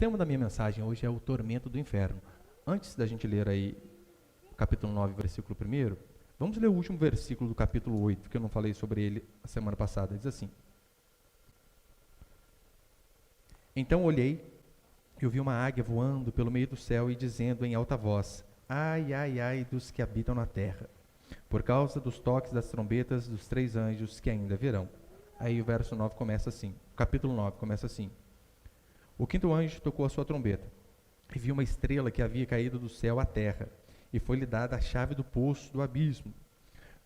tema da minha mensagem hoje é o tormento do inferno. Antes da gente ler aí o capítulo 9, versículo 1, vamos ler o último versículo do capítulo 8, que eu não falei sobre ele a semana passada. Diz assim: Então olhei e ouvi uma águia voando pelo meio do céu e dizendo em alta voz: Ai, ai, ai dos que habitam na terra, por causa dos toques das trombetas dos 3 anjos que ainda virão. Aí o verso 9 começa assim, o capítulo 9 começa assim: O 5º anjo tocou a sua trombeta, e viu uma estrela que havia caído do céu à terra, e foi-lhe dada a chave do poço do abismo.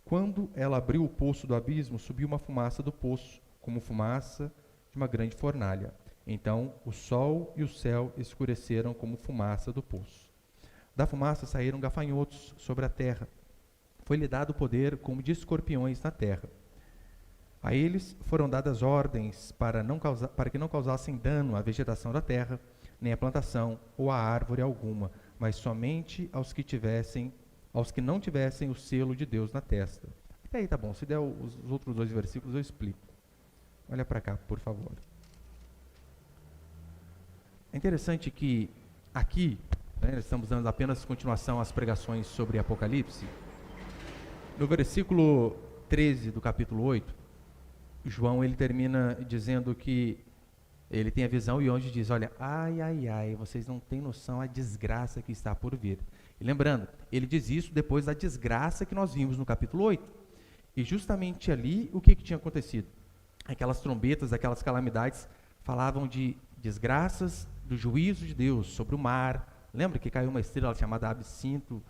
Quando ela abriu o poço do abismo, subiu uma fumaça do poço, como fumaça de uma grande fornalha. Então o sol e o céu escureceram como fumaça do poço. Da fumaça saíram gafanhotos sobre a terra. Foi-lhe dado o poder como de escorpiões na terra. A eles foram dadas ordens para que não causassem dano à vegetação da terra, nem à plantação ou à árvore alguma, mas somente aos que não tivessem o selo de Deus na testa. Até aí tá bom, se der os outros 2 versículos eu explico. Olha para cá, por favor. É interessante que aqui, estamos dando apenas continuação às pregações sobre Apocalipse. No versículo 13 do capítulo 8, João ele termina dizendo que ele tem a visão e o anjo diz: olha, ai, ai, ai, vocês não têm noção a desgraça que está por vir. E lembrando, ele diz isso depois da desgraça que nós vimos no capítulo 8. E justamente ali, o que tinha acontecido? Aquelas trombetas, aquelas calamidades, falavam de desgraças do juízo de Deus sobre o mar. Lembra que caiu uma estrela chamada Absinto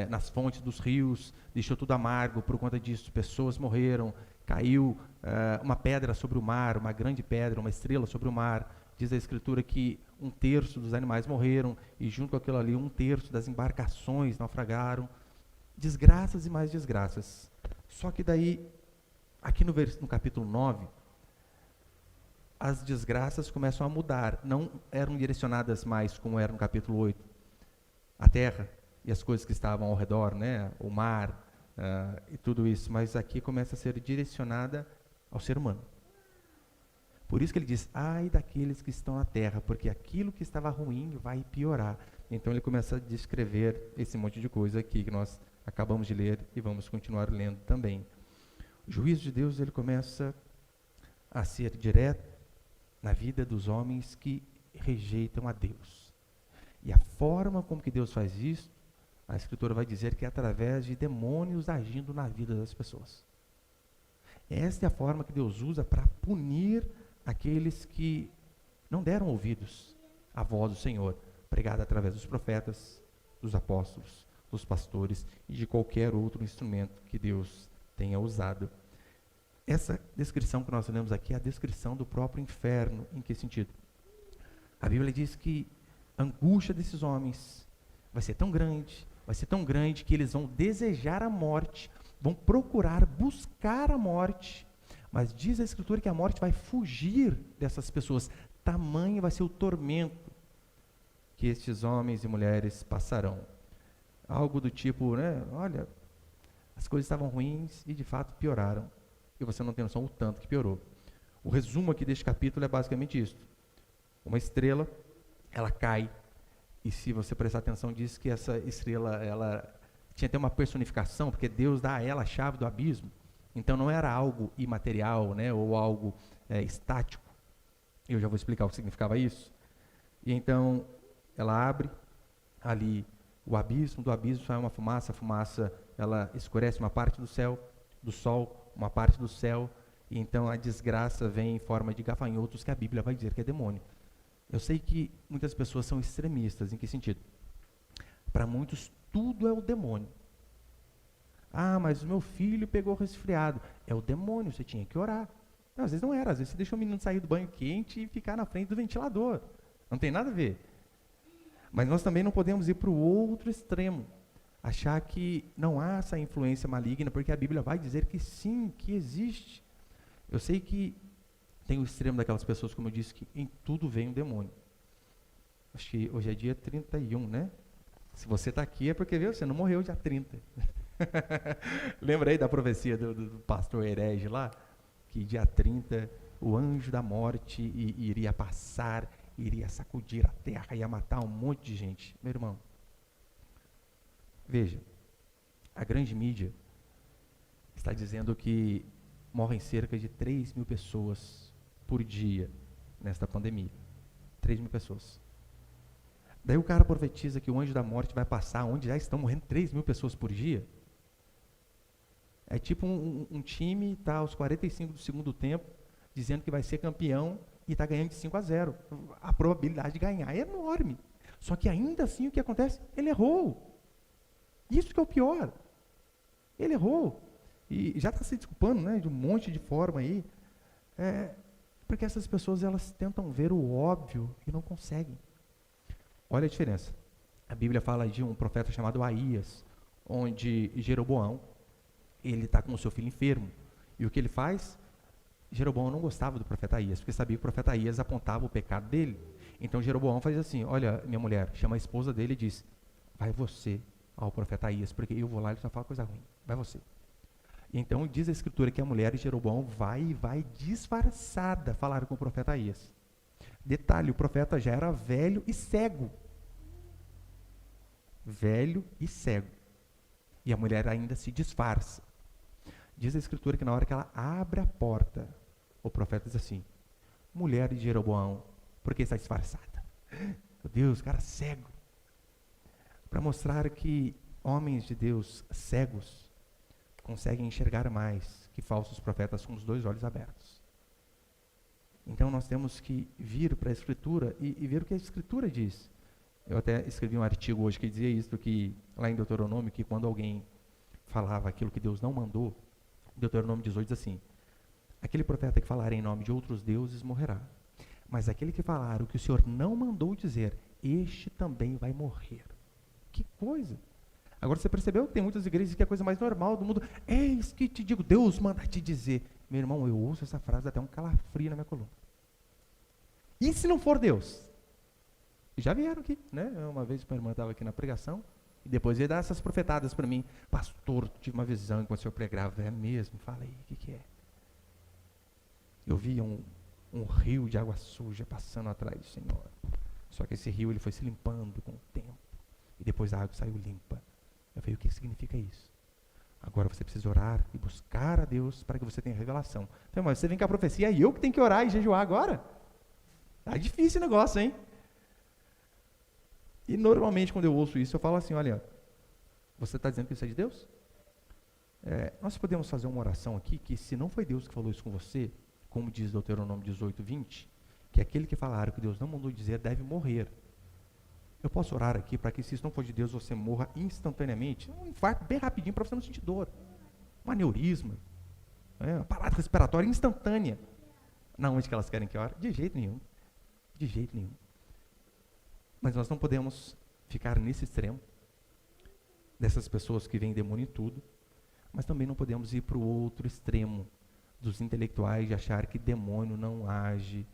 nas fontes dos rios, deixou tudo amargo, por conta disso pessoas morreram. Caiu uma pedra sobre o mar, uma grande pedra, uma estrela sobre o mar. Diz a Escritura que 1/3 dos animais morreram, e junto com aquilo ali, 1/3 das embarcações naufragaram. Desgraças e mais desgraças. Só que daí, aqui no capítulo 9, as desgraças começam a mudar. Não eram direcionadas mais, como era no capítulo 8, a terra e as coisas que estavam ao redor, né? O mar, e tudo isso, mas aqui começa a ser direcionada ao ser humano. Por isso que ele diz: ai daqueles que estão na terra, porque aquilo que estava ruim vai piorar. Então ele começa a descrever esse monte de coisa aqui que nós acabamos de ler e vamos continuar lendo também. O juízo de Deus ele começa a ser direto na vida dos homens que rejeitam a Deus. E a forma como que Deus faz isso, a Escritura vai dizer que é através de demônios agindo na vida das pessoas. Esta é a forma que Deus usa para punir aqueles que não deram ouvidos à voz do Senhor, pregada através dos profetas, dos apóstolos, dos pastores e de qualquer outro instrumento que Deus tenha usado. Essa descrição que nós lemos aqui é a descrição do próprio inferno. Em que sentido? A Bíblia diz que a angústia desses homens vai ser tão grande que eles vão desejar a morte, vão procurar, buscar a morte, mas diz a Escritura que a morte vai fugir dessas pessoas. Tamanho vai ser o tormento que estes homens e mulheres passarão. Algo do tipo, olha, as coisas estavam ruins e de fato pioraram. E você não tem noção o tanto que piorou. O resumo aqui deste capítulo é basicamente isso. Uma estrela, ela cai, e se você prestar atenção, diz que essa estrela, ela tinha até uma personificação, porque Deus dá a ela a chave do abismo. Então não era algo imaterial, ou algo estático. Eu já vou explicar o que significava isso. E então, ela abre ali o abismo, do abismo sai uma fumaça, a fumaça, ela escurece uma parte do céu, do sol, uma parte do céu, e então a desgraça vem em forma de gafanhotos, que a Bíblia vai dizer que é demônio. Eu sei que muitas pessoas são extremistas. Em que sentido? Para muitos, tudo é o demônio. Ah, mas o meu filho pegou resfriado. É o demônio, você tinha que orar. Não, às vezes não era, às vezes você deixa o menino sair do banho quente e ficar na frente do ventilador. Não tem nada a ver. Mas nós também não podemos ir para o outro extremo, achar que não há essa influência maligna, porque a Bíblia vai dizer que sim, que existe. Eu sei que tem o extremo daquelas pessoas, como eu disse, que em tudo vem um demônio. Acho que hoje é dia 31, né? Se você está aqui é porque você não morreu dia 30. Lembra aí da profecia do pastor herege lá? Que dia 30 o anjo da morte iria passar iria sacudir a terra, ia matar um monte de gente. Meu irmão, veja, a grande mídia está dizendo que morrem cerca de 3.000 pessoas por dia nesta pandemia. 3.000 pessoas. Daí o cara profetiza que o anjo da morte vai passar onde já estão morrendo 3.000 pessoas por dia. É tipo um time está aos 45 do segundo tempo, dizendo que vai ser campeão e está ganhando de 5-0. A probabilidade de ganhar é enorme. Só que ainda assim o que acontece? Ele errou. Isso que é o pior. Ele errou. E já está se desculpando, né, de um monte de forma aí. Porque essas pessoas elas tentam ver o óbvio e não conseguem. Olha a diferença. A Bíblia fala de um profeta chamado Aías, onde Jeroboão, ele está com o seu filho enfermo. E o que ele faz? Jeroboão não gostava do profeta Aías, porque sabia que o profeta Aías apontava o pecado dele. Então Jeroboão faz assim, olha, minha mulher, chama a esposa dele e diz, vai você ao profeta Aías, porque eu vou lá e ele só fala coisa ruim. Vai você. E então diz a escritura que a mulher de Jeroboão vai disfarçada falar com o profeta Aías. Detalhe, o profeta já era velho e cego. Velho e cego. E a mulher ainda se disfarça. Diz a escritura que na hora que ela abre a porta, o profeta diz assim, mulher de Jeroboão, por que está disfarçada? Meu Deus, cara cego. Para mostrar que homens de Deus cegos conseguem enxergar mais que falsos profetas com os dois olhos abertos. Então nós temos que vir para a Escritura e ver o que a Escritura diz. Eu até escrevi um artigo hoje que dizia isso, que lá em Deuteronômio, que quando alguém falava aquilo que Deus não mandou, Deuteronômio 18 diz assim, aquele profeta que falar em nome de outros deuses morrerá, mas aquele que falar o que o Senhor não mandou dizer, este também vai morrer. Que coisa! Agora você percebeu que tem muitas igrejas que é a coisa mais normal do mundo, eis que te digo, Deus manda te dizer. Meu irmão, eu ouço essa frase até um calafrio na minha coluna. E se não for Deus? Já vieram aqui, né? Uma vez minha irmã estava aqui na pregação, e depois ele dá essas profetadas para mim. Pastor, tive uma visão enquanto o senhor pregava. É mesmo? Fala aí, o que é? Eu vi um rio de água suja passando atrás do Senhor. Só que esse rio ele foi se limpando com o tempo. E depois a água saiu limpa. Eu falei, o que significa isso? Agora você precisa orar e buscar a Deus para que você tenha revelação. Então, mas você vem com a profecia e eu que tenho que orar e jejuar agora? Tá difícil o negócio, hein? E normalmente quando eu ouço isso, eu falo assim, olha, você está dizendo que isso é de Deus? Nós podemos fazer uma oração aqui, que se não foi Deus que falou isso com você, como diz Deuteronômio 18, 20, que aquele que falar o que Deus não mandou dizer deve morrer. Eu posso orar aqui para que se isso não for de Deus, você morra instantaneamente, um infarto bem rapidinho para você não sentir dor, um aneurisma, uma parada respiratória instantânea. Não, onde que elas querem que ore? De jeito nenhum. De jeito nenhum. Mas nós não podemos ficar nesse extremo, dessas pessoas que veem demônio em tudo, mas também não podemos ir para o outro extremo, dos intelectuais de achar que demônio não age,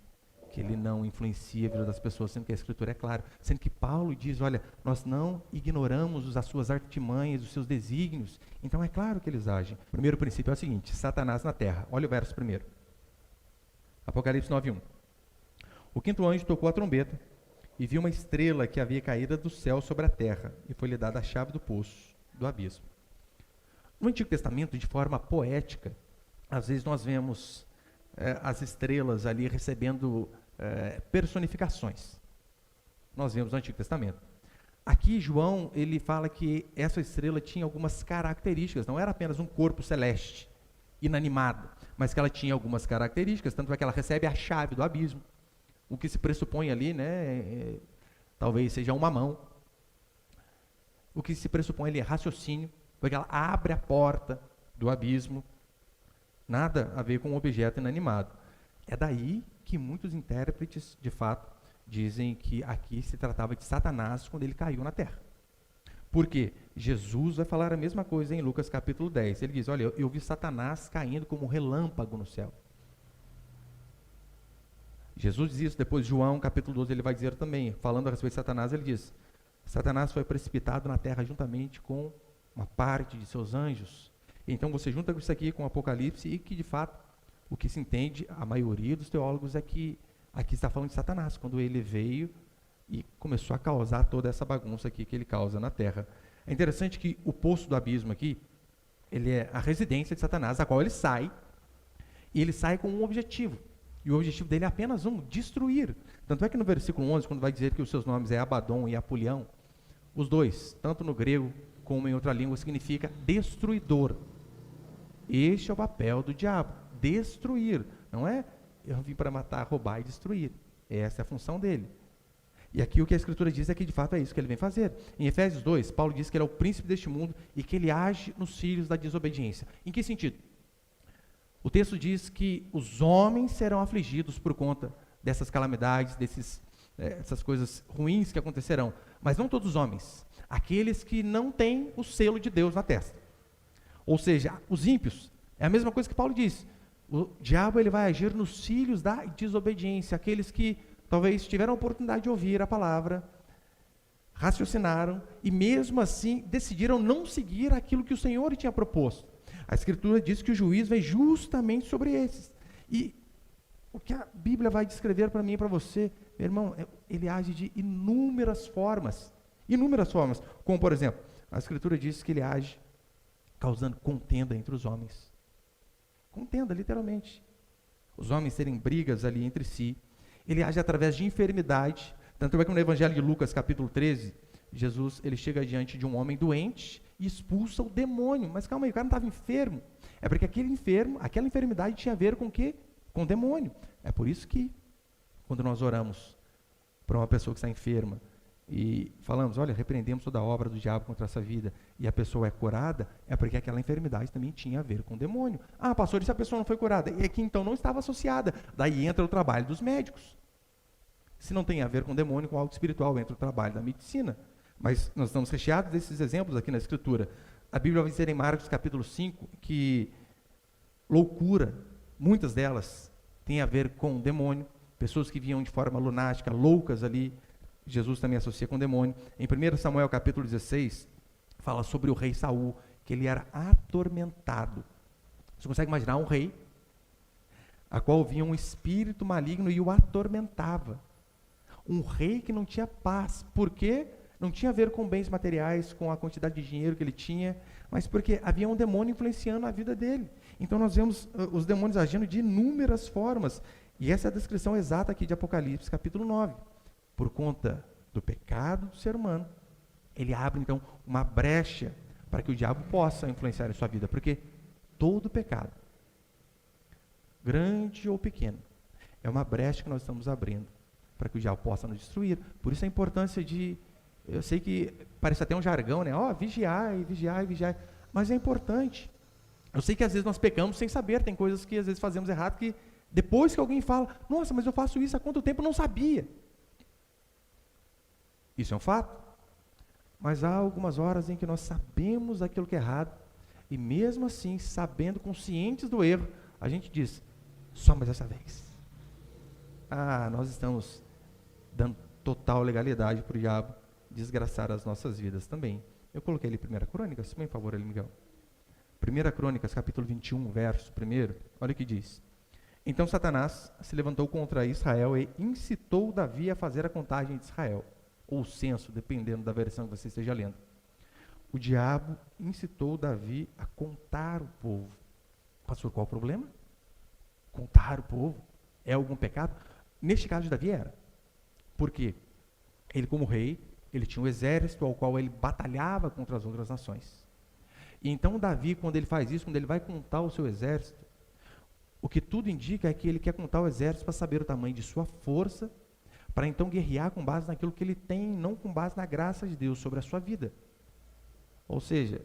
que ele não influencia a vida das pessoas, sendo que a Escritura é clara, sendo que Paulo diz, olha, nós não ignoramos as suas artimanhas, os seus desígnios, então é claro que eles agem. O primeiro princípio é o seguinte, Satanás na terra, olha o verso primeiro, Apocalipse 9:1. O quinto anjo tocou a trombeta, e viu uma estrela que havia caído do céu sobre a terra, e foi-lhe dada a chave do poço, do abismo. No Antigo Testamento, de forma poética, às vezes nós vemos as estrelas ali recebendo personificações. Nós vemos no Antigo Testamento. Aqui, João, ele fala que essa estrela tinha algumas características, não era apenas um corpo celeste, inanimado, mas que ela tinha algumas características, tanto é que ela recebe a chave do abismo. O que se pressupõe ali, né, talvez seja uma mão. O que se pressupõe ali é raciocínio, porque ela abre a porta do abismo. Nada a ver com um objeto inanimado. É daí que muitos intérpretes, de fato, dizem que aqui se tratava de Satanás quando ele caiu na terra. Porque Jesus vai falar a mesma coisa em Lucas capítulo 10. Ele diz, olha, eu vi Satanás caindo como um relâmpago no céu. Jesus diz isso, depois João, capítulo 12, ele vai dizer também, falando a respeito de Satanás, ele diz, Satanás foi precipitado na terra juntamente com uma parte de seus anjos. Então você junta isso aqui com o Apocalipse e que, de fato, o que se entende, a maioria dos teólogos é que Aqui está falando de Satanás, quando ele veio e começou a causar toda essa bagunça aqui que ele causa na terra. É interessante que o poço do abismo aqui, ele é a residência de Satanás, da qual ele sai, e ele sai com um objetivo. E o objetivo dele é apenas um: destruir. Tanto é que no versículo 11, quando vai dizer que os seus nomes é Abaddon e Apolião, os dois, tanto no grego como em outra língua, significa destruidor. Este é o papel do diabo, destruir. Não é eu vim para matar, roubar e destruir. Essa é a função dele. E aqui o que a Escritura diz é que de fato é isso que ele vem fazer. Em Efésios 2, Paulo diz que ele é o príncipe deste mundo e que ele age nos filhos da desobediência. Em que sentido? O texto diz que os homens serão afligidos por conta dessas calamidades, dessas coisas ruins que acontecerão. Mas não todos os homens. Aqueles que não têm o selo de Deus na testa. Ou seja, os ímpios. É a mesma coisa que Paulo diz. O diabo ele vai agir nos filhos da desobediência. Aqueles que talvez tiveram a oportunidade de ouvir a palavra, raciocinaram e mesmo assim decidiram não seguir aquilo que o Senhor tinha proposto. A Escritura diz que o juízo vem justamente sobre esses. E o que a Bíblia vai descrever para mim e para você, meu irmão, ele age de inúmeras formas. Inúmeras formas. Como, por exemplo, a Escritura diz que ele age causando contenda entre os homens. Contenda, literalmente. Os homens terem brigas ali entre si. Ele age através de enfermidade. Tanto é que no Evangelho de Lucas, capítulo 13, Jesus ele chega diante de um homem doente e expulsa o demônio. Mas calma aí, o cara não estava enfermo. É porque aquela enfermidade tinha a ver com o quê? Com o demônio. É por isso que, quando nós oramos para uma pessoa que está enferma e falamos, olha, repreendemos toda a obra do diabo contra essa vida, e a pessoa é curada, é porque aquela enfermidade também tinha a ver com o demônio. Ah, pastor, e se a pessoa não foi curada? É que então não estava associada. Daí entra o trabalho dos médicos. Se não tem a ver com o demônio, com algo espiritual, entra o trabalho da medicina. Mas nós estamos recheados desses exemplos aqui na Escritura. A Bíblia vai dizer em Marcos capítulo 5 que loucura, muitas delas, têm a ver com o demônio. Pessoas que vinham de forma lunática, loucas ali, Jesus também associa com o demônio. Em 1 Samuel capítulo 16, fala sobre o rei Saul, que ele era atormentado. Você consegue imaginar um rei, a qual vinha um espírito maligno e o atormentava. Um rei que não tinha paz. Por quê? Não tinha a ver com bens materiais, com a quantidade de dinheiro que ele tinha, mas porque havia um demônio influenciando a vida dele. Então nós vemos os demônios agindo de inúmeras formas. E essa é a descrição exata aqui de Apocalipse, capítulo 9. Por conta do pecado do ser humano, ele abre então uma brecha para que o diabo possa influenciar a sua vida. Porque todo pecado, grande ou pequeno, é uma brecha que nós estamos abrindo para que o diabo possa nos destruir. Por isso a importância de... Eu sei que parece até um jargão, né? Vigiar, vigiar, vigiar. Mas é importante. Eu sei que às vezes nós pecamos sem saber. Tem coisas que às vezes fazemos errado que depois que alguém fala, nossa, mas eu faço isso há quanto tempo? Eu não sabia. Isso é um fato. Mas há algumas horas em que nós sabemos aquilo que é errado e mesmo assim, sabendo, conscientes do erro, a gente diz, só mais essa vez. Nós estamos dando total legalidade para o diabo desgraçar as nossas vidas também. Eu coloquei ali 1 Crônicas, por favor, ali, Miguel. 1 Crônicas, capítulo 21, verso 1, olha o que diz. Então Satanás se levantou contra Israel e incitou Davi a fazer a contagem de Israel, ou o censo, dependendo da versão que você esteja lendo. O diabo incitou Davi a contar o povo. Pastor, qual o problema? Contar o povo? É algum pecado? Neste caso de Davi era. Por quê? Ele, como rei, ele tinha um exército ao qual ele batalhava contra as outras nações. E então Davi, quando ele faz isso, quando ele vai contar o seu exército, o que tudo indica é que ele quer contar o exército para saber o tamanho de sua força, para então guerrear com base naquilo que ele tem, não com base na graça de Deus sobre a sua vida. Ou seja,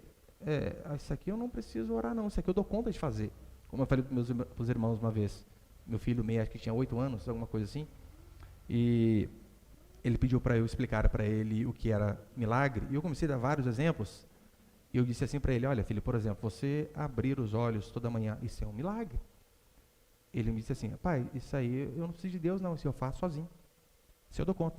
isso aqui eu não preciso orar não, isso aqui eu dou conta de fazer. Como eu falei para os irmãos uma vez, meu filho meio, acho que tinha 8 anos, alguma coisa assim, e ele pediu para eu explicar para ele o que era milagre, e eu comecei a dar vários exemplos, e eu disse assim para ele, olha filho, por exemplo, você abrir os olhos toda manhã, isso é um milagre. Ele me disse assim, pai, isso aí eu não preciso de Deus não, isso eu faço sozinho, isso eu dou conta.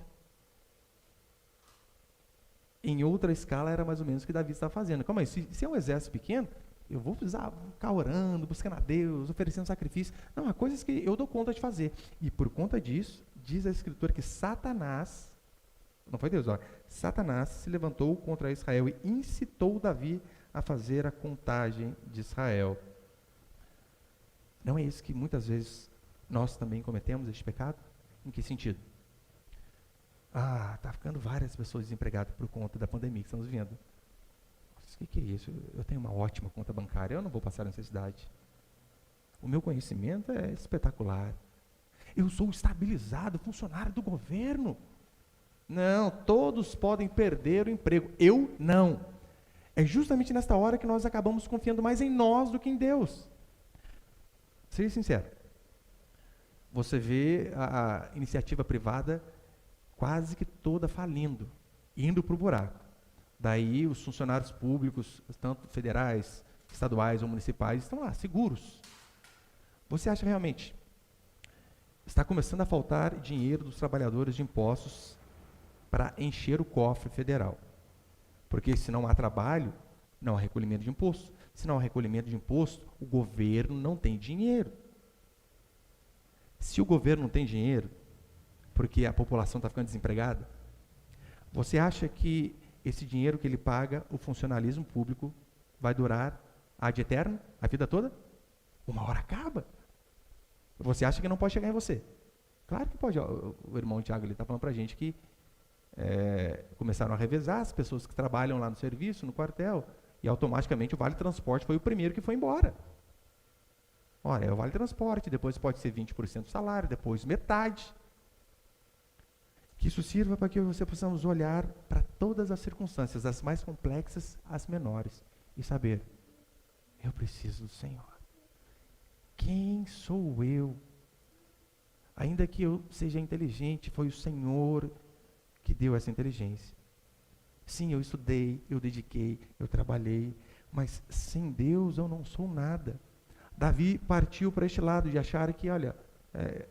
Em outra escala era mais ou menos o que Davi estava fazendo. Calma aí, se é um exército pequeno, eu vou precisar ficar orando, buscando a Deus, oferecendo sacrifício. Não, há coisas que eu dou conta de fazer. E por conta disso, diz a Escritura que Satanás, não foi Deus, Satanás se levantou contra Israel e incitou Davi a fazer a contagem de Israel. Não é isso que muitas vezes nós também cometemos, este pecado? Em que sentido? Está ficando várias pessoas desempregadas por conta da pandemia que estamos vivendo. O que é isso? Eu tenho uma ótima conta bancária, eu não vou passar necessidade. O meu conhecimento é espetacular. Eu sou estabilizado, funcionário do governo. Não, todos podem perder o emprego. Eu não. É justamente nesta hora que nós acabamos confiando mais em nós do que em Deus. Seja sincero. Você vê a iniciativa privada quase que toda falindo, indo para o buraco. Daí os funcionários públicos, tanto federais, estaduais ou municipais, estão lá, seguros. Você acha realmente está começando a faltar dinheiro dos trabalhadores de impostos para encher o cofre federal? Porque se não há trabalho, não há recolhimento de imposto. Se não há recolhimento de imposto, o governo não tem dinheiro. Se o governo não tem dinheiro, porque a população está ficando desempregada, você acha que esse dinheiro que ele paga, o funcionalismo público, vai durar ad eterno, a vida toda? Uma hora acaba. Você acha que não pode chegar em você? Claro que pode. O irmão Tiago está falando para a gente que começaram a revezar as pessoas que trabalham lá no serviço, no quartel, e automaticamente o Vale Transporte foi o primeiro que foi embora. Ora, é o Vale Transporte, depois pode ser 20% do salário, depois metade. Que isso sirva para que você possamos olhar para todas as circunstâncias, das mais complexas às menores, e saber, eu preciso do Senhor. Quem sou eu? Ainda que eu seja inteligente, foi o Senhor que deu essa inteligência. Sim, eu estudei, eu dediquei, eu trabalhei, mas sem Deus eu não sou nada. Davi partiu para este lado de achar que,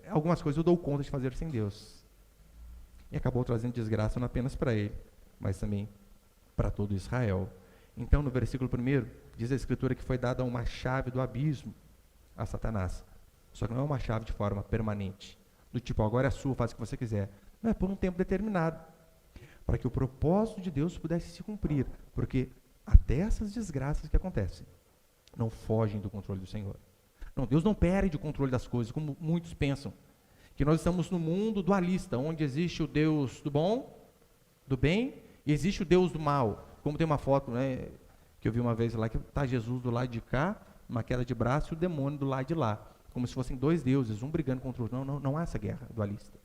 algumas coisas eu dou conta de fazer sem Deus. E acabou trazendo desgraça não apenas para ele, mas também para todo Israel. Então, no versículo 1, diz a Escritura que foi dada uma chave do abismo a Satanás. Só que não é uma chave de forma permanente, do tipo, agora é sua, faz o que você quiser. Não, é por um tempo determinado, para que o propósito de Deus pudesse se cumprir, porque até essas desgraças que acontecem não fogem do controle do Senhor. Não, Deus não perde o controle das coisas, como muitos pensam, que nós estamos no mundo dualista, onde existe o Deus do bom, do bem, e existe o Deus do mal. Como tem uma foto, que eu vi uma vez lá, que está Jesus do lado de cá, uma queda de braço, e o demônio do lado de lá, como se fossem dois deuses, um brigando contra o outro. Não há essa guerra dualista.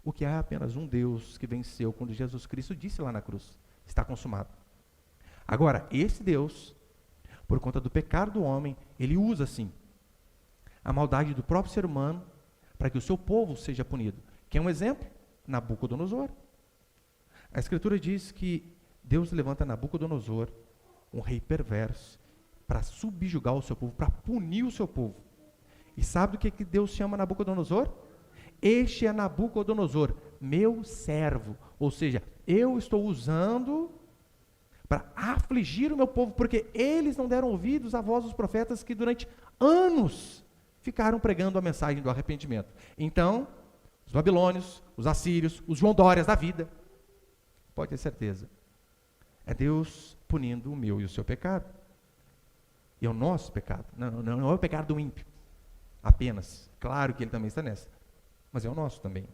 O que há é apenas um Deus que venceu, quando Jesus Cristo disse lá na cruz, está consumado. Agora, esse Deus, por conta do pecado do homem, ele usa, sim, a maldade do próprio ser humano, para que o seu povo seja punido. Quer um exemplo? Nabucodonosor. A Escritura diz que Deus levanta Nabucodonosor, um rei perverso, para subjugar o seu povo, para punir o seu povo. E sabe do que Deus chama Nabucodonosor? Este é Nabucodonosor, meu servo. Ou seja, eu estou usando para afligir o meu povo, porque eles não deram ouvidos à voz dos profetas que durante anos ficaram pregando a mensagem do arrependimento. Então, os babilônios, os assírios, os João Dórias da vida, pode ter certeza, é Deus punindo o meu e o seu pecado. E é o nosso pecado, não é o pecado do ímpio, apenas. Claro que ele também está nessa, mas é o nosso também.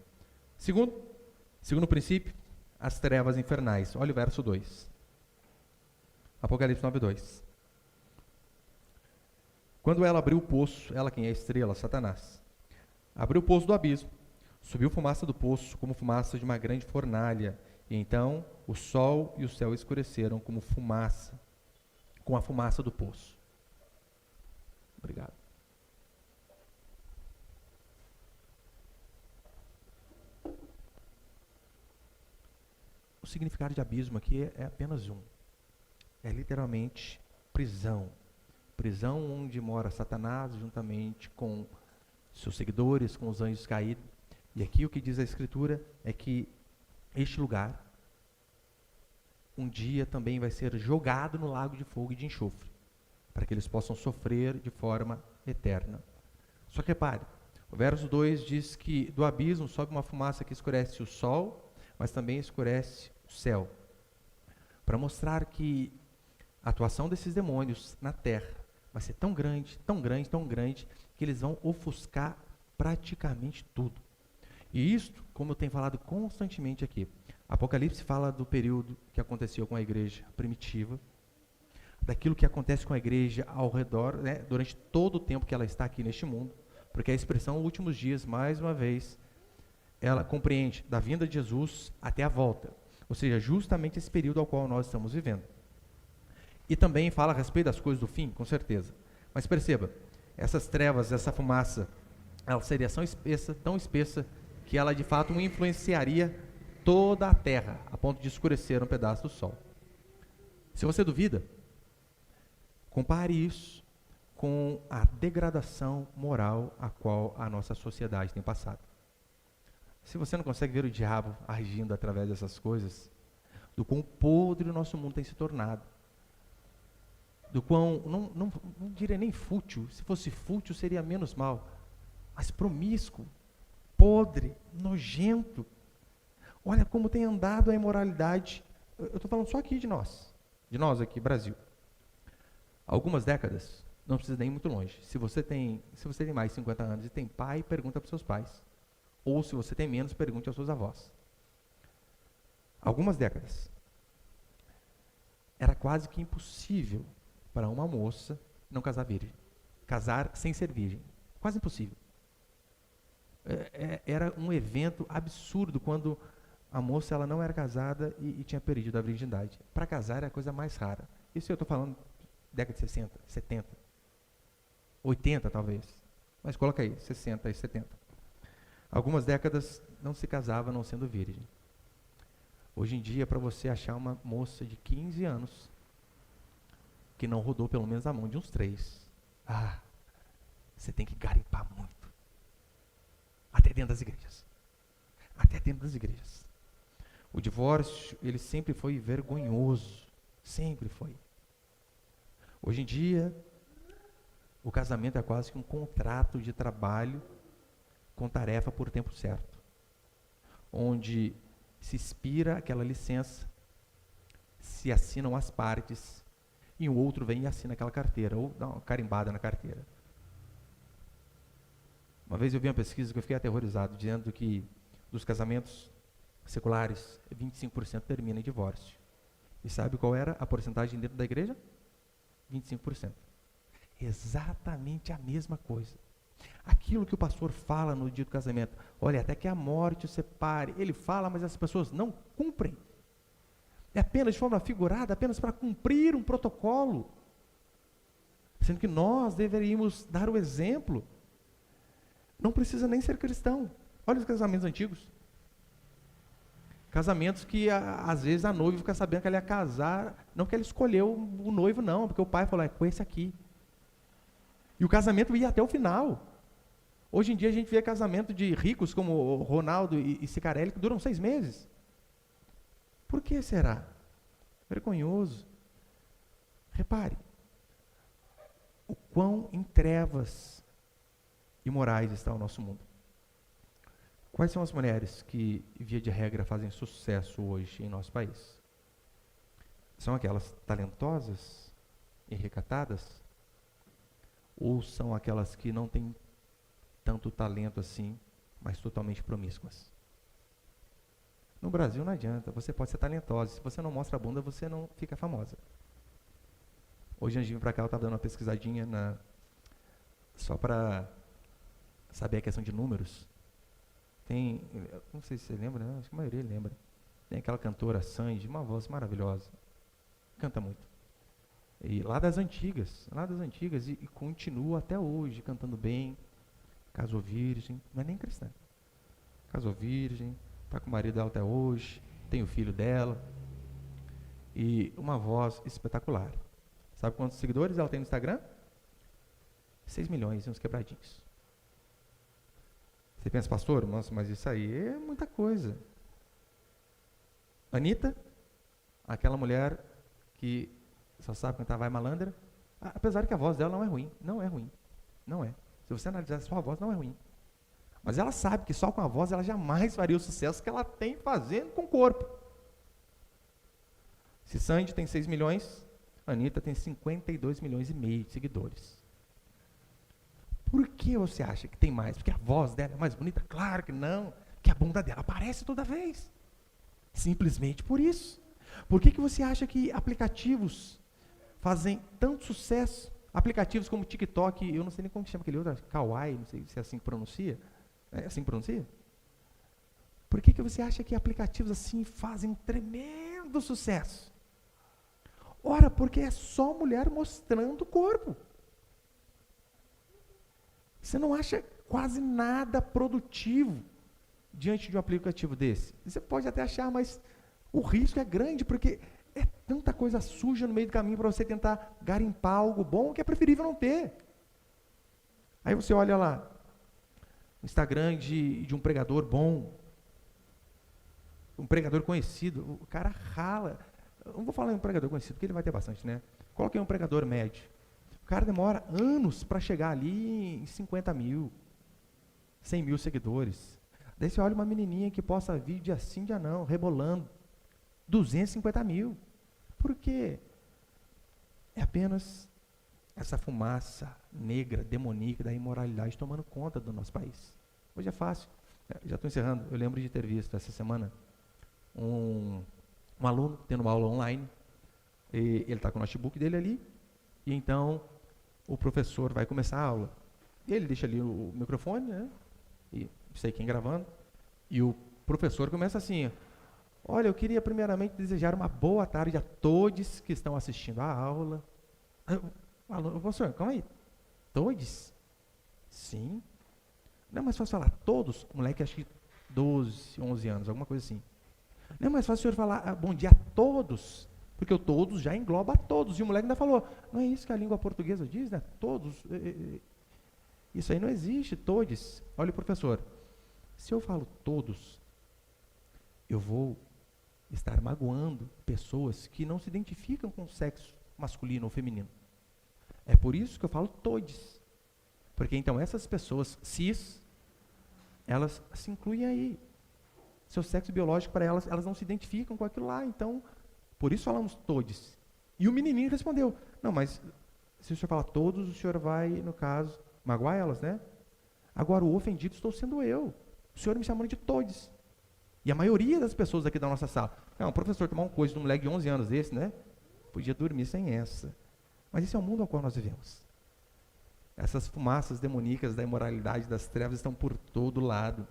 Segundo princípio, as trevas infernais. Olha o verso 2. Apocalipse 9:2. Quando ela abriu o poço, ela quem é a estrela, Satanás, abriu o poço do abismo, subiu fumaça do poço como fumaça de uma grande fornalha, e então o sol e o céu escureceram como fumaça, com a fumaça do poço. Obrigado. O significado de abismo aqui é apenas um. É literalmente prisão. Prisão onde mora Satanás juntamente com seus seguidores, com os anjos caídos. E aqui o que diz a Escritura é que este lugar um dia também vai ser jogado no lago de fogo e de enxofre. para que eles possam sofrer de forma eterna. Só que repare, o verso 2 diz que do abismo sobe uma fumaça que escurece o sol, mas também escurece o céu, para mostrar que a atuação desses demônios na terra vai ser tão grande, tão grande, tão grande, que eles vão ofuscar praticamente tudo. E isto, como eu tenho falado constantemente aqui, Apocalipse fala do período que aconteceu com a igreja primitiva, daquilo que acontece com a igreja ao redor, né, durante todo o tempo que ela está aqui neste mundo, porque a expressão últimos dias, mais uma vez, ela compreende da vinda de Jesus até a volta, ou seja, justamente esse período ao qual nós estamos vivendo. E também fala a respeito das coisas do fim, com certeza. Mas perceba, essas trevas, essa fumaça, ela seria tão espessa, que ela de fato influenciaria toda a terra, a ponto de escurecer um pedaço do sol. Se você duvida, compare isso com a degradação moral a qual a nossa sociedade tem passado. Se você não consegue ver o diabo agindo através dessas coisas, do quão podre o nosso mundo tem se tornado, do quão, não diria nem fútil, se fosse fútil seria menos mal, mas promíscuo, podre, nojento. Olha como tem andado a imoralidade. Eu estou falando só aqui de nós aqui, Brasil. Algumas décadas, não precisa nem ir muito longe. Se você tem mais de 50 anos e tem pai, pergunta para os seus pais. Ou se você tem menos, pergunte aos seus avós. Algumas décadas, era quase que impossível para uma moça não casar virgem. Casar sem ser virgem. Quase impossível. Era um evento absurdo quando a moça ela não era casada e tinha perdido a virgindade. Para casar era a coisa mais rara. Isso eu estou falando década de 60, 70, 80 talvez. Mas coloca aí, 60 e 70. Algumas décadas não se casava não sendo virgem. Hoje em dia, para você achar uma moça de 15 anos que não rodou pelo menos a mão de uns 3, você tem que garimpar muito. Até dentro das igrejas. Até dentro das igrejas. O divórcio, ele sempre foi vergonhoso. Sempre foi. Hoje em dia, o casamento é quase que um contrato de trabalho com tarefa por tempo certo. Onde se expira aquela licença, se assinam as partes, e o outro vem e assina aquela carteira, ou dá uma carimbada na carteira. Uma vez eu vi uma pesquisa que eu fiquei aterrorizado, dizendo que dos casamentos seculares, 25% termina em divórcio. E sabe qual era a porcentagem dentro da igreja? 25%. Exatamente a mesma coisa. Aquilo que o pastor fala no dia do casamento, olha, até que a morte o separe, ele fala, mas as pessoas não cumprem. É apenas de forma figurada, apenas para cumprir um protocolo. Sendo que nós deveríamos dar o exemplo. Não precisa nem ser cristão. Olha os casamentos antigos. Casamentos que, às vezes, a noiva fica sabendo que ela ia casar, não que ela escolheu o noivo, não, porque o pai falou, é com esse aqui. E o casamento ia até o final. Hoje em dia, a gente vê casamento de ricos, como Ronaldo e Cicarelli, que duram 6 meses. Por que será? Vergonhoso. Repare, o quão em trevas imorais está o nosso mundo. Quais são as mulheres que, via de regra, fazem sucesso hoje em nosso país? São aquelas talentosas e recatadas? Ou são aquelas que não têm tanto talento assim, mas totalmente promíscuas? No Brasil não adianta, você pode ser talentosa, se você não mostra a bunda, você não fica famosa. Hoje, antes de vir para cá, eu estava dando uma pesquisadinha só para saber a questão de números. Tem, não sei se você lembra, né? Acho que a maioria lembra. Tem aquela cantora Sandy, uma voz maravilhosa. Canta muito. E lá das antigas, e continua até hoje cantando bem. Casou virgem, não é nem cristã. Casou virgem, está com o marido dela até hoje, tem o filho dela. E uma voz espetacular. Sabe quantos seguidores ela tem no Instagram? 6 milhões e uns quebradinhos. Você pensa, pastor, nossa, mas isso aí é muita coisa. Anitta, aquela mulher que só sabe cantar Vai Malandra, Apesar que a voz dela não é ruim, não é ruim, não é. Se você analisar a sua voz, não é ruim. Mas ela sabe que só com a voz ela jamais faria o sucesso que ela tem fazendo com o corpo. Se Sandy tem 6 milhões, a Anitta tem 52 milhões e meio de seguidores. Por que você acha que tem mais? Porque a voz dela é mais bonita? Claro que não. Que a bunda dela aparece toda vez. Simplesmente por isso. Por que você acha que aplicativos fazem tanto sucesso? Aplicativos como TikTok, eu não sei nem como que chama aquele outro, Kawaii, não sei se é assim que pronuncia. É assim que pronuncia? Por que você acha que aplicativos assim fazem um tremendo sucesso? Ora, porque é só mulher mostrando o corpo. Você não acha quase nada produtivo diante de um aplicativo desse. Você pode até achar, mas o risco é grande, porque é tanta coisa suja no meio do caminho para você tentar garimpar algo bom que é preferível não ter. Aí você olha lá, o Instagram de um pregador bom, um pregador conhecido, o cara rala. Eu não vou falar em um pregador conhecido, porque ele vai ter bastante, né? Coloquei um pregador médio. O cara demora anos para chegar ali em 50 mil, 100 mil seguidores. Daí você olha uma menininha que posta vídeo dia sim, dia não, rebolando, 250 mil. Por quê? É apenas essa fumaça negra, demoníaca da imoralidade tomando conta do nosso país. Hoje é fácil. Já estou encerrando. Eu lembro de ter visto essa semana um aluno tendo uma aula online. E ele está com o notebook dele ali. E então o professor vai começar a aula. E ele deixa ali o microfone, né? E não sei quem gravando. E o professor começa assim: olha, eu queria primeiramente desejar uma boa tarde a todos que estão assistindo a aula. Professor, calma aí. Todos? Sim. Não é mais fácil falar todos? O moleque acho que 12, 11 anos, alguma coisa assim. Não é mais fácil o senhor falar bom dia a todos? Porque o todos já engloba a todos. E o moleque ainda falou, não é isso que a língua portuguesa diz, né? Todos. Isso aí não existe, todos. Olha o professor. Se eu falo todos, eu vou estar magoando pessoas que não se identificam com o sexo masculino ou feminino. É por isso que eu falo todes. Porque então essas pessoas cis, elas se incluem aí. Seu sexo biológico para elas, elas não se identificam com aquilo lá. Então, por isso falamos todes. E o menininho respondeu, não, mas se o senhor falar todos, o senhor vai, no caso, magoar elas, né? Agora, o ofendido estou sendo eu. O senhor me chamando de todes. E a maioria das pessoas aqui da nossa sala, o professor tomar um coice de um moleque de 11 anos desse, né? Podia dormir sem essa. Mas esse é o mundo ao qual nós vivemos. Essas fumaças demoníacas da imoralidade, das trevas, estão por todo lado.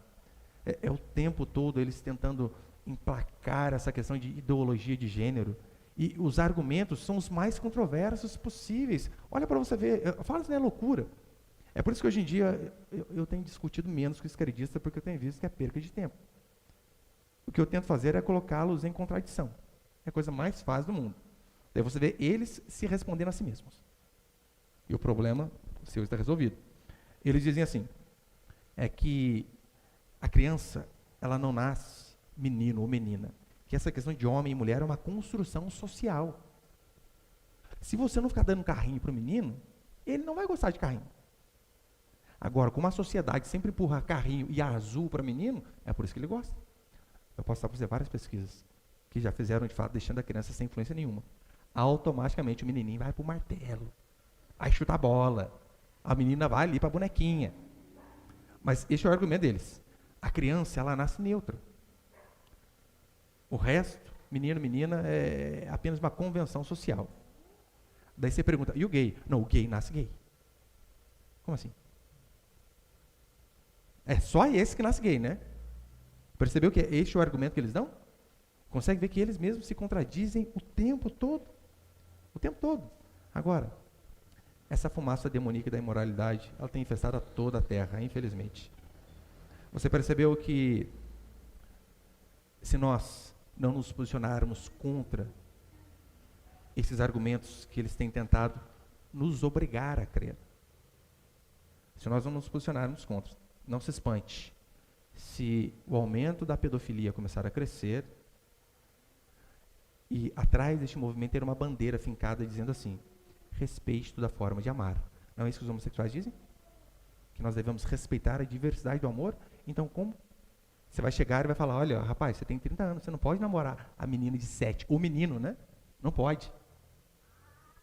É o tempo todo eles tentando emplacar essa questão de ideologia de gênero. E os argumentos são os mais controversos possíveis. Olha para você ver, fala isso não é loucura. É por isso que hoje em dia eu tenho discutido menos com o esquerdista, porque eu tenho visto que é perca de tempo. O que eu tento fazer é colocá-los em contradição. É a coisa mais fácil do mundo. Daí você vê eles se respondendo a si mesmos. E o problema seu está resolvido. Eles dizem assim, é que a criança, ela não nasce menino ou menina. Que essa questão de homem e mulher é uma construção social. Se você não ficar dando carrinho para o menino, ele não vai gostar de carrinho. Agora, como a sociedade sempre empurra carrinho e azul para menino, é por isso que ele gosta. Eu posso dar para você várias pesquisas que já fizeram, de fato, deixando a criança sem influência nenhuma. Automaticamente o menininho vai para o martelo, vai chutar a bola, a menina vai ali para a bonequinha. Mas esse é o argumento deles. A criança, ela nasce neutra. O resto, menino, menina, é apenas uma convenção social. Daí você pergunta, e o gay? Não, o gay nasce gay. Como assim? É só esse que nasce gay, né? Percebeu que este é o argumento que eles dão? Consegue ver que eles mesmos se contradizem o tempo todo. O tempo todo. Agora, essa fumaça demoníaca da imoralidade, ela tem infestado a toda a terra, infelizmente. Você percebeu que se nós não nos posicionarmos contra esses argumentos que eles têm tentado nos obrigar a crer, se nós não nos posicionarmos contra, não se espante, se o aumento da pedofilia começar a crescer e atrás deste movimento ter uma bandeira fincada dizendo assim, respeite toda forma de amar. Não é isso que os homossexuais dizem? Que nós devemos respeitar a diversidade do amor? Então, como? Você vai chegar e vai falar, olha, rapaz, você tem 30 anos, você não pode namorar a menina de 7, o menino, né? Não pode.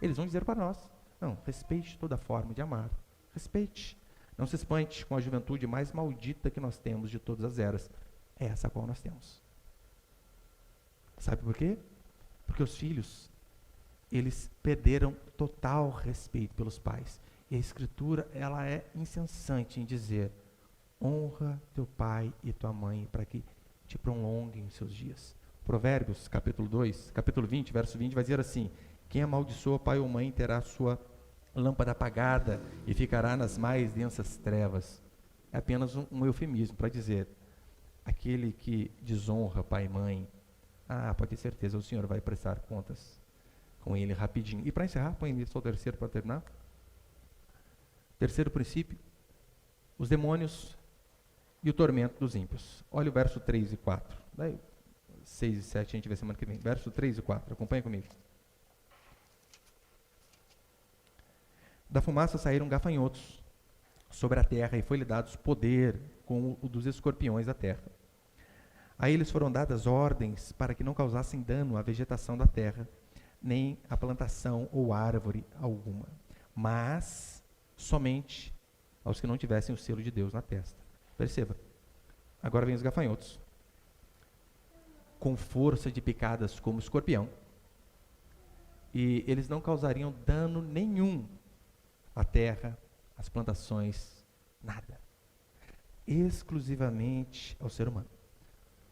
Eles vão dizer para nós, não, respeite toda forma de amar. Respeite. Não se espante com a juventude mais maldita que nós temos de todas as eras. É essa a qual nós temos. Sabe por quê? Porque os filhos, eles perderam total respeito pelos pais. E a Escritura, ela é incessante em dizer, honra teu pai e tua mãe para que te prolonguem os seus dias. Provérbios, capítulo 2, capítulo 20, verso 20, vai dizer assim, quem amaldiçoa pai ou mãe terá sua lâmpada apagada e ficará nas mais densas trevas. É apenas um eufemismo para dizer, aquele que desonra pai e mãe, pode ter certeza, o Senhor vai prestar contas com ele rapidinho. E para encerrar, põe só o terceiro para terminar. Terceiro princípio, os demônios e o tormento dos ímpios. Olha o verso 3 e 4. Daí, 6 e 7 a gente vê semana que vem. Verso 3 e 4, acompanha comigo. Da fumaça saíram gafanhotos sobre a terra e foi-lhe dados poder como o dos escorpiões da terra. A eles foram dadas ordens para que não causassem dano à vegetação da terra, nem à plantação ou árvore alguma, mas somente aos que não tivessem o selo de Deus na testa. Perceba, agora vem os gafanhotos, com força de picadas como escorpião, e eles não causariam dano nenhum à terra, às plantações, nada, exclusivamente ao ser humano.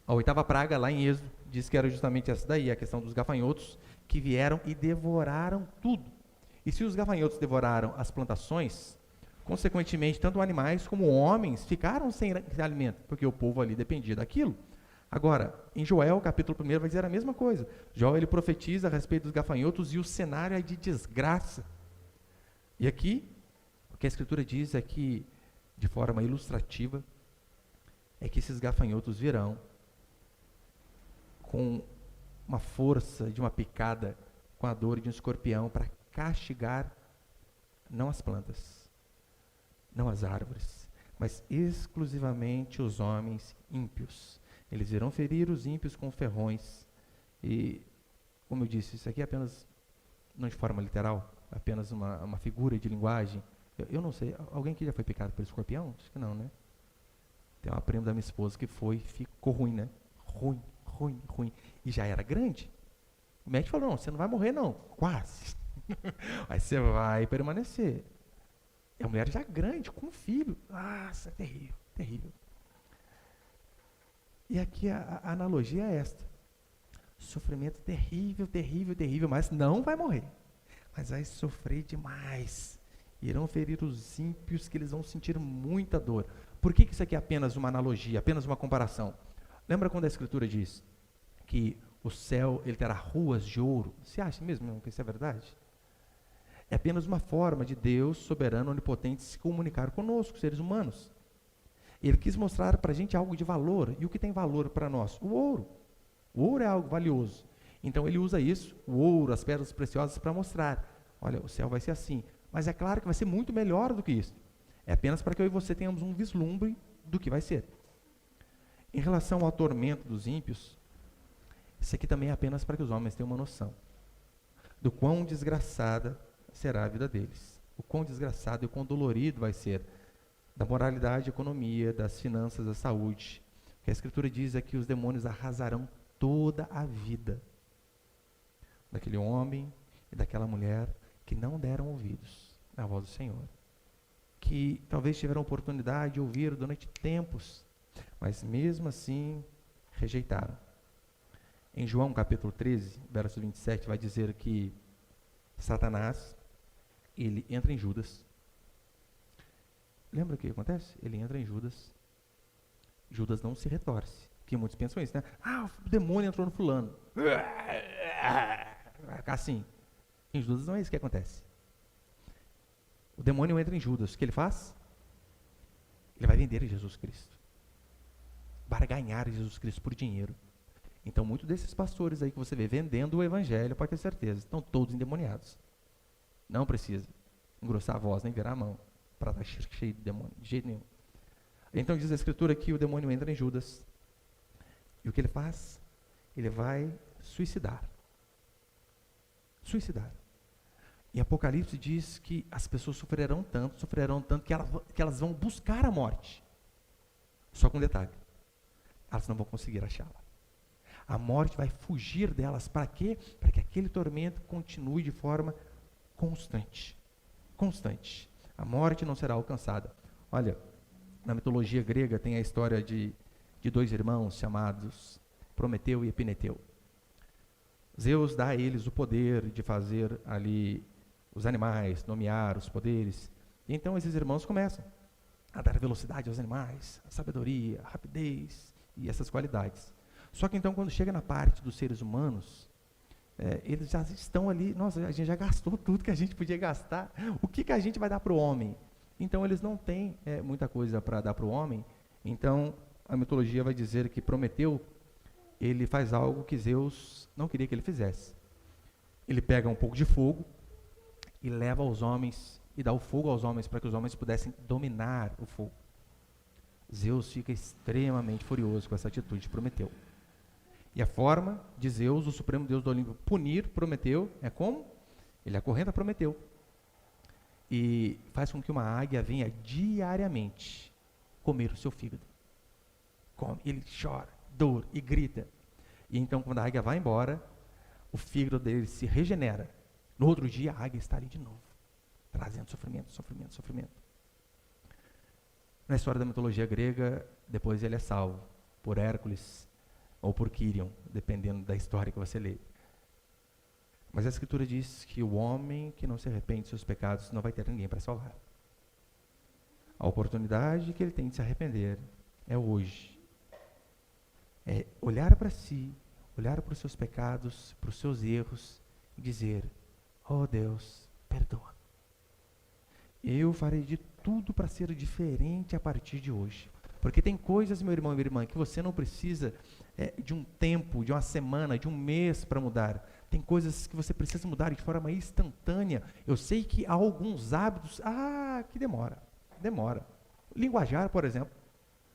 A oitava praga, lá em Êxodo, diz que era justamente essa daí, a questão dos gafanhotos, que vieram e devoraram tudo. E se os gafanhotos devoraram as plantações, consequentemente, tanto animais como homens ficaram sem alimento, porque o povo ali dependia daquilo. Agora, em Joel, capítulo 1, vai dizer a mesma coisa. Joel, ele profetiza a respeito dos gafanhotos e o cenário é de desgraça. E aqui, o que a Escritura diz é que, de forma ilustrativa, é que esses gafanhotos virão com uma força de uma picada, com a dor de um escorpião, para castigar não as plantas, não as árvores, mas exclusivamente os homens ímpios. Eles irão ferir os ímpios com ferrões. E, como eu disse, isso aqui é apenas, não de forma literal, apenas uma figura de linguagem. Eu não sei, alguém que já foi picado pelo escorpião? Acho que não, né? Tem uma prima da minha esposa que foi, ficou ruim, né? Ruim. E já era grande. O médico falou, não, você não vai morrer não. Quase. Mas você vai permanecer. É uma mulher já grande, com um filho. Nossa, terrível. E aqui a analogia é esta. Sofrimento terrível, mas não vai morrer. Mas vai sofrer demais. Irão ferir os ímpios, que eles vão sentir muita dor. Por que isso aqui é apenas uma analogia, apenas uma comparação? Lembra quando a Escritura diz que o céu ele terá ruas de ouro? Você acha mesmo que isso é verdade? É apenas uma forma de Deus, soberano, onipotente, se comunicar conosco, seres humanos. Ele quis mostrar para a gente algo de valor. E o que tem valor para nós? O ouro. O ouro é algo valioso. Então ele usa isso, o ouro, as pedras preciosas, para mostrar. Olha, o céu vai ser assim. Mas é claro que vai ser muito melhor do que isso. É apenas para que eu e você tenhamos um vislumbre do que vai ser. Em relação ao tormento dos ímpios, isso aqui também é apenas para que os homens tenham uma noção do quão desgraçada será a vida deles. O quão desgraçado e o quão dolorido vai ser da moralidade, economia, das finanças, da saúde. O que a Escritura diz é que os demônios arrasarão toda a vida daquele homem e daquela mulher que não deram ouvidos à voz do Senhor, que talvez tiveram oportunidade de ouvir durante tempos, mas mesmo assim rejeitaram. Em João capítulo 13, verso 27, vai dizer que Satanás, ele entra em Judas. Lembra o que acontece? Ele entra em Judas. Judas não se retorce, que muitos pensam isso, né? O demônio entrou no fulano. Assim, em Judas não é isso que acontece. O demônio entra em Judas, o que ele faz? Ele vai vender Jesus Cristo. Barganhar Jesus Cristo por dinheiro. Então, muitos desses pastores aí que você vê vendendo o evangelho, pode ter certeza, estão todos endemoniados. Não precisa engrossar a voz, nem virar a mão, para estar cheio de demônio, de jeito nenhum. Então diz a Escritura que o demônio entra em Judas, e o que ele faz? Ele vai suicidar. Suicidar. E Apocalipse diz que as pessoas sofrerão tanto que elas vão buscar a morte. Só com um detalhe: elas não vão conseguir achá-la. A morte vai fugir delas. Para quê? Para que aquele tormento continue de forma constante. Constante. A morte não será alcançada. Olha, na mitologia grega tem a história de dois irmãos chamados Prometeu e Epineteu. Zeus dá a eles o poder de fazer ali os animais, nomear os poderes. E então esses irmãos começam a dar velocidade aos animais, a sabedoria, a rapidez e essas qualidades. Só que então quando chega na parte dos seres humanos, eles já estão ali, nossa, a gente já gastou tudo que a gente podia gastar, o que a gente vai dar para o homem? Então eles não têm muita coisa para dar para o homem. Então a mitologia vai dizer que Prometeu, ele faz algo que Zeus não queria que ele fizesse. Ele pega um pouco de fogo e leva aos homens, e dá o fogo aos homens para que os homens pudessem dominar o fogo. Zeus fica extremamente furioso com essa atitude de Prometeu. E a forma de Zeus, o supremo deus do Olimpo, punir Prometeu é como? Ele acorrenta Prometeu e faz com que uma águia venha diariamente comer o seu fígado. Come, ele chora, dor e grita. E então quando a águia vai embora, o fígado dele se regenera. No outro dia a águia está ali de novo, trazendo sofrimento, sofrimento, sofrimento. Na história da mitologia grega, depois ele é salvo por Hércules ou por Quirion, dependendo da história que você lê. Mas a Escritura diz que o homem que não se arrepende de seus pecados não vai ter ninguém para salvar. A oportunidade que ele tem de se arrepender é hoje. É olhar para si, olhar para os seus pecados, para os seus erros e dizer: oh Deus, perdoa. Eu farei de tudo para ser diferente a partir de hoje. Porque tem coisas, meu irmão e minha irmã, que você não precisa de um tempo, de uma semana, de um mês para mudar. Tem coisas que você precisa mudar de forma instantânea. Eu sei que há alguns hábitos, que demora. Linguajar, por exemplo.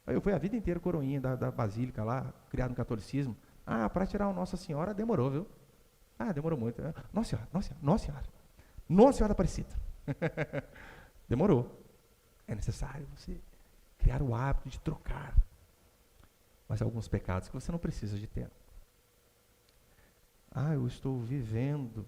Eu fui a vida inteira coroinha da Basílica lá, criado no catolicismo. Para tirar o Nossa Senhora demorou, viu? Demorou muito. Nossa Senhora Aparecida. Demorou. É necessário você criar o hábito de trocar. Mas há alguns pecados que você não precisa de ter. Eu estou vivendo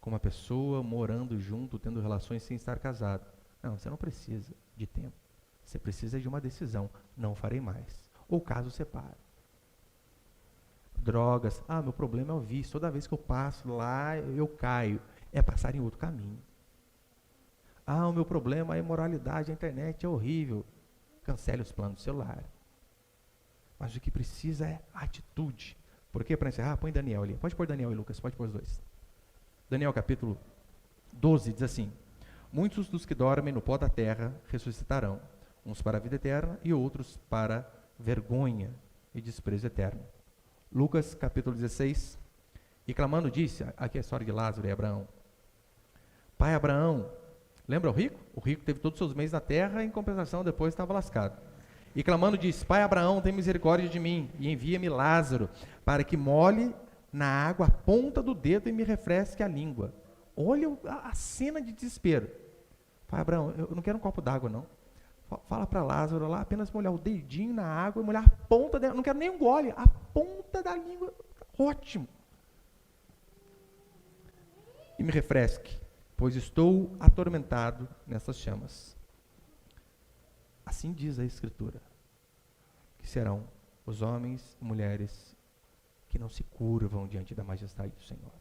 com uma pessoa, morando junto, tendo relações sem estar casado. Não, você não precisa de tempo. Você precisa de uma decisão. Não farei mais. Ou caso separe. Drogas. Meu problema é o vício. Toda vez que eu passo lá, eu caio. É passar em outro caminho. O meu problema é a imoralidade, a internet é horrível. Cancele os planos do celular. Mas o que precisa é atitude. Porque, para encerrar, põe Daniel ali. Pode pôr Daniel e Lucas, pode pôr os dois. Daniel capítulo 12 diz assim: muitos dos que dormem no pó da terra ressuscitarão, uns para a vida eterna e outros para vergonha e desprezo eterno. Lucas capítulo 16: e clamando disse, aqui é a história de Lázaro e Abraão. Pai Abraão, lembra o rico? O rico teve todos os seus bens na terra, em compensação depois estava lascado. E clamando disse: pai Abraão, tem misericórdia de mim e envia-me Lázaro, para que molhe na água a ponta do dedo e me refresque a língua. Olha a cena de desespero. Pai Abraão, eu não quero um copo d'água não. Fala para Lázaro lá, apenas molhar o dedinho na água e molhar a ponta dela. Não quero nem um gole, a ponta da língua. Ótimo. E me refresque, pois estou atormentado nessas chamas. Assim diz a Escritura, que serão os homens e mulheres que não se curvam diante da majestade do Senhor.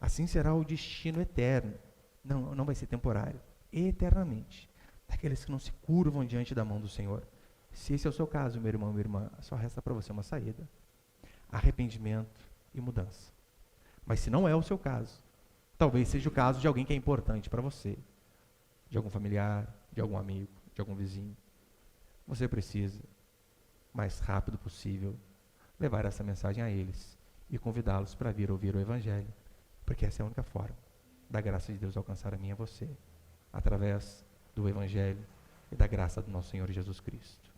Assim será o destino eterno, não vai ser temporário, eternamente, daqueles que não se curvam diante da mão do Senhor. Se esse é o seu caso, meu irmão, minha irmã, só resta para você uma saída: arrependimento e mudança. Mas se não é o seu caso, talvez seja o caso de alguém que é importante para você, de algum familiar, de algum amigo, de algum vizinho. Você precisa, mais rápido possível, levar essa mensagem a eles e convidá-los para vir ouvir o Evangelho Porque essa é a única forma da graça de Deus alcançar a mim e a você, através do Evangelho e da graça do nosso Senhor Jesus Cristo.